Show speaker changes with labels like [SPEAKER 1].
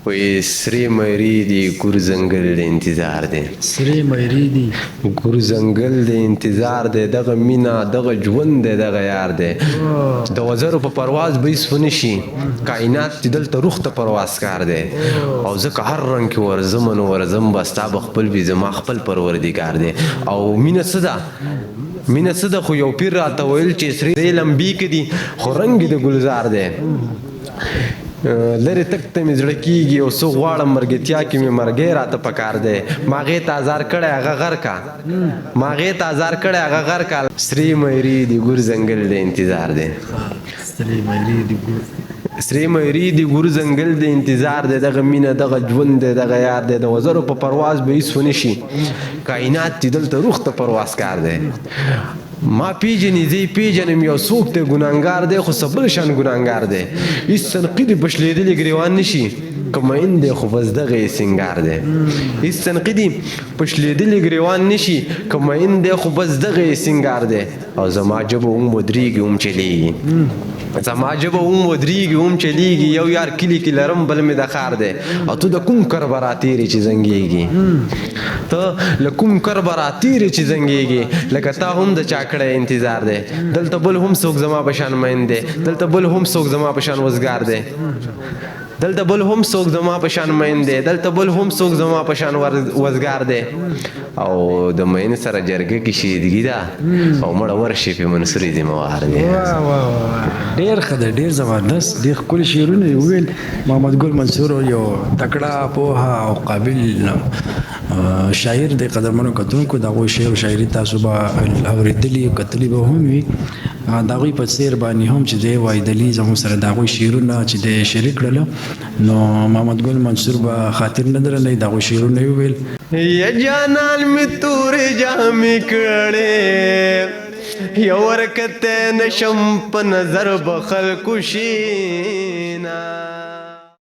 [SPEAKER 1] وی سری مری دی ګور زنګل د انتظار دی
[SPEAKER 2] سری مری دی
[SPEAKER 1] ګور زنګل د انتظار دی دغه مینا دغه ژوند دی دغه یار دی د وزرو په پرواز به هیڅ ونه شي کائنات چې دلته روح ته پرواز کار دی او ځکه هر رنګ کې ورځم نو ورځم به ستا به خپل وي زما خپل پروردګار دی او مینه څه ده مینه څه ده خو یو پیر راته ویل چې سرې لمبي کې دي خو رنګ د ګلزار دی لرې تک ته مې زړه کېږي او څه غواړم مرګتیا کې مې مرګی راته پکار دی ما هغې ته ازار کړی هغه غر کا ما هغې ته ازار کړی هغه غر کا سرې میري د ګور زنګل د انتظار دی
[SPEAKER 2] سری مری دی
[SPEAKER 1] سرې میري د ګور زنګل د انتظار دی دغه مینه دغه ژوند دی دغه یار دی د وزرو په پرواز به هیڅ ونه شي کائنات چې دلته روح ته پرواز کار دی ما پیژنې زه یې پیژنم یو څوک دی ګناهګار دی خو صبر شان ګناهګار دی هېڅ تنقي دې بشلېدلې ګریوان نه شي که مین دی خو بس دغه یې سینګار دی هېڅ تنقي دې بشلېدلې ګریوان نه شي که مین دی خو بس دغه یې سینګار دی او زما ژبه هم ودرېږي هم چلیږي زما ژبه هم ودرېږي هم چلیږي یو یار کلي کې لرم بل مې د ښار دی او ته د کوم کر به راتېرې چې زنګېږي ته له کوم کر به راتېرې چې زنګېږي لکه تا هم د چا کړی انتظار دی دلته بل هم څوک زما په شان مین دی دلته بل هم څوک زما په شان وزګار دی دلته بل هم څوک زما په شان مین دی دلته بل هم څوک زما په شان وزګار دی او د مین سره جرګه کې شیدګي ده او مړه ورشي په منصوري ذموار دی
[SPEAKER 2] ډېر ښه دی ډېر زبردست ډېر ښکلي شعرونه یې وویل محمد ګل منصور یو تکړه پوهه او قابل شاعر دی قدرمنو کتونکو د هغوی شعر و شاعري تاسو به اورېدلي کتلي به هم وي د هغوی په څېر باندې هم چې دی وایدلي زموږ سره د هغوی شعرونه چې دی شریک کړله نو محمد ګل منصور به خاطر نه درلی د هغوی شعرونه یې وویل
[SPEAKER 1] یا جانان مې تورې جامې کړې یو ورکته نشم په نظر به خلکو شي نه